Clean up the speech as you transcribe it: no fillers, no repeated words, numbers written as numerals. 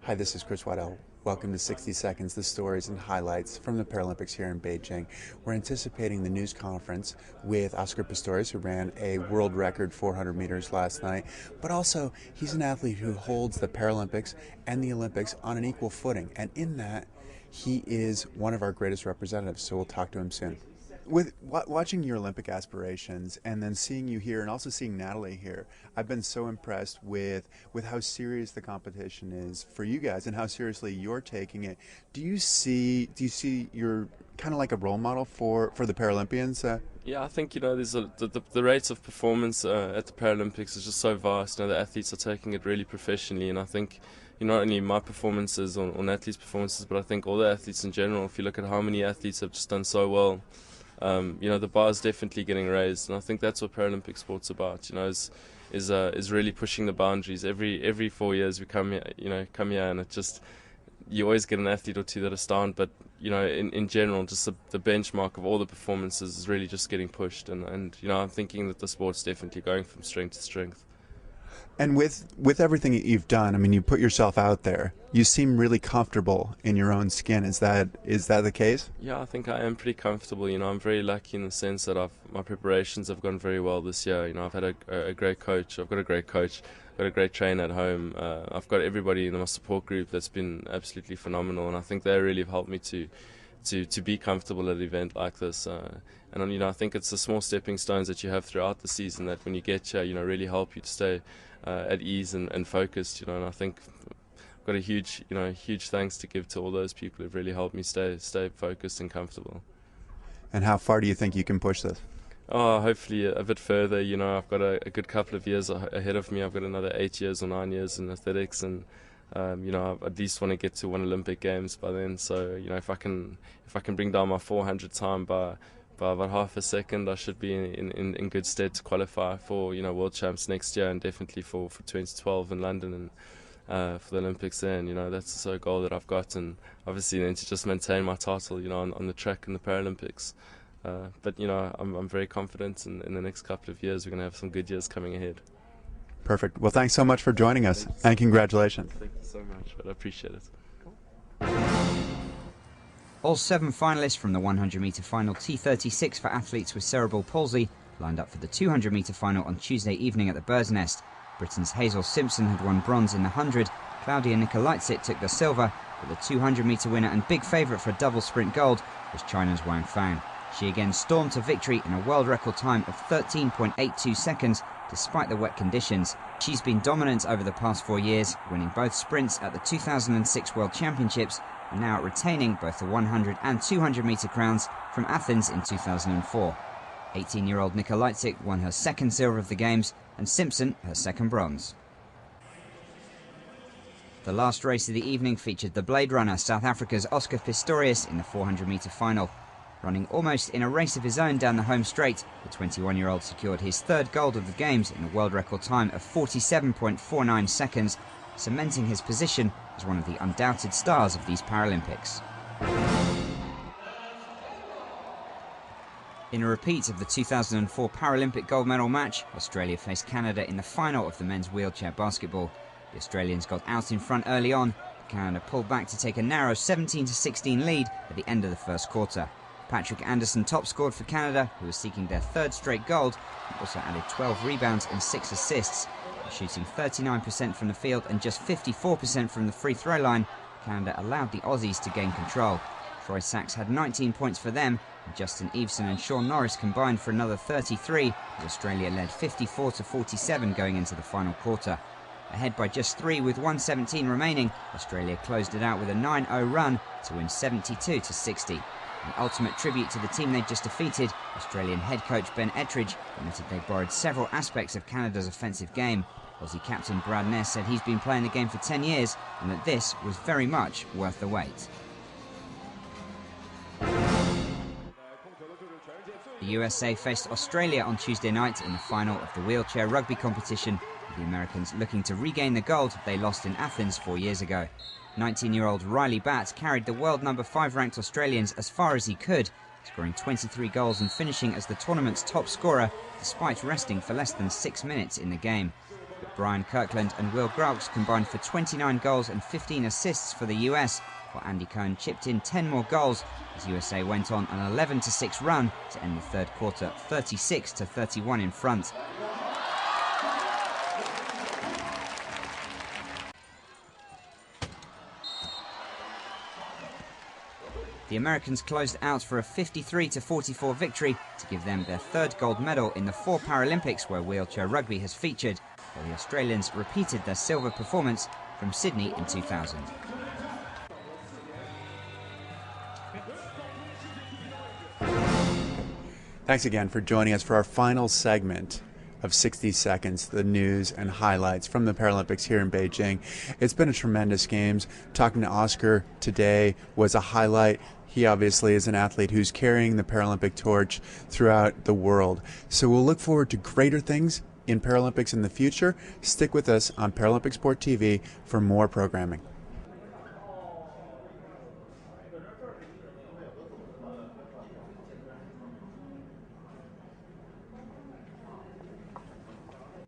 Hi, this is Chris Waddell. Welcome to 60 Seconds, the stories and highlights from the Paralympics here in Beijing. We're anticipating the news conference with Oscar Pistorius, who ran a world record 400 meters last night, but also he's an athlete who holds the Paralympics and the Olympics on an equal footing, and in that, he is one of our greatest representatives, so we'll talk to him soon. With watching your Olympic aspirations and then seeing you here and also seeing Natalie here, I've been so impressed with how serious the competition is for you guys and how seriously you're taking it. Do you see you're kind of like a role model for the Paralympians? Yeah, I think there's the rates of performance at the Paralympics is just so vast. The athletes are taking it really professionally, and I think not only my performances on athletes' performances, but I think all the athletes in general. If you look at how many athletes have just done so well, the bar is definitely getting raised, and I think that's what Paralympic sport's about. Is really pushing the boundaries. Every 4 years we come here, and it just you always get an athlete or two that astound, but in general, just the benchmark of all the performances is really just getting pushed, and I'm thinking that the sport's definitely going from strength to strength. And with everything that you've done, I mean, you put yourself out there. You seem really comfortable in your own skin. Is that the case? Yeah, I think I am pretty comfortable. I'm very lucky in the sense that my preparations have gone very well this year. I've had a great coach. I've got a great coach. I've got a great trainer at home. I've got everybody in my support group that's been absolutely phenomenal, and I think they really have helped me to be comfortable at an event like this. And I think it's the small stepping stones that you have throughout the season that when you get here, really help you to stay at ease and focused. And I think I've got a huge thanks to give to all those people who've really helped me stay focused and comfortable. And how far do you think you can push this? Oh, hopefully a bit further. I've got a good couple of years ahead of me. I've got another 8 years or 9 years in athletics, and I at least want to get to one Olympic Games by then. So if I can bring down my 400 time by about half a second, I should be in good stead to qualify for World Champs next year, and definitely for 2012 in London and for the Olympics there. And that's the goal that I've got, and obviously then to just maintain my title on the track in the Paralympics. But I'm very confident in the next couple of years we're going to have some good years coming ahead. Perfect. Well, thanks so much for joining us, and congratulations. Thank you so much, but I appreciate it. All 7 finalists from the 100-metre final T36 for athletes with cerebral palsy lined up for the 200-metre final on Tuesday evening at the Bird's Nest. Britain's Hazel Simpson had won bronze in the 100, Claudia Nicolaitzit took the silver, but the 200-metre winner and big favourite for a double sprint gold was China's Wang Fan. She again stormed to victory in a world record time of 13.82 seconds despite the wet conditions. She's been dominant over the past 4 years, winning both sprints at the 2006 World Championships and now retaining both the 100 and 200-metre crowns from Athens in 2004. 18-year-old Nicolaitzit won her second silver of the Games and Simpson her second bronze. The last race of the evening featured the Blade Runner, South Africa's Oscar Pistorius, in the 400-metre final. Running almost in a race of his own down the home straight, the 21-year-old secured his third gold of the Games in a world record time of 47.49 seconds, cementing his position as one of the undoubted stars of these Paralympics. In a repeat of the 2004 Paralympic gold medal match, Australia faced Canada in the final of the men's wheelchair basketball. The Australians got out in front early on, but Canada pulled back to take a narrow 17-16 lead at the end of the first quarter. Patrick Anderson top scored for Canada, who was seeking their third straight gold, and also added 12 rebounds and 6 assists. Shooting 39% from the field and just 54% from the free throw line, Canada allowed the Aussies to gain control. Troy Sachs had 19 points for them, and Justin Eveson and Sean Norris combined for another 33, as Australia led 54-47 going into the final quarter. Ahead by just 3 with 1:17 remaining, Australia closed it out with a 9-0 run to win 72-60. An ultimate tribute to the team they just defeated, Australian head coach Ben Ettridge admitted they borrowed several aspects of Canada's offensive game. Aussie captain Brad Ness said he's been playing the game for 10 years and that this was very much worth the wait. The USA faced Australia on Tuesday night in the final of the wheelchair rugby competition, with the Americans looking to regain the gold they lost in Athens 4 years ago. 19-year-old Riley Batt carried the world number 5 ranked Australians as far as he could, scoring 23 goals and finishing as the tournament's top scorer despite resting for less than 6 minutes in the game. but Brian Kirkland and Will Graux combined for 29 goals and 15 assists for the US, while Andy Cohen chipped in 10 more goals as USA went on an 11-6 run to end the third quarter 36-31 in front. The Americans closed out for a 53-44 victory to give them their third gold medal in the 4 Paralympics where wheelchair rugby has featured, while the Australians repeated their silver performance from Sydney in 2000. Thanks again for joining us for our final segment of 60 Seconds, the news and highlights from the Paralympics here in Beijing. It's been a tremendous games. Talking to Oscar today was a highlight. He obviously is an athlete who's carrying the Paralympic torch throughout the world. So we'll look forward to greater things in Paralympics in the future. Stick with us on Paralympic Sport TV for more programming.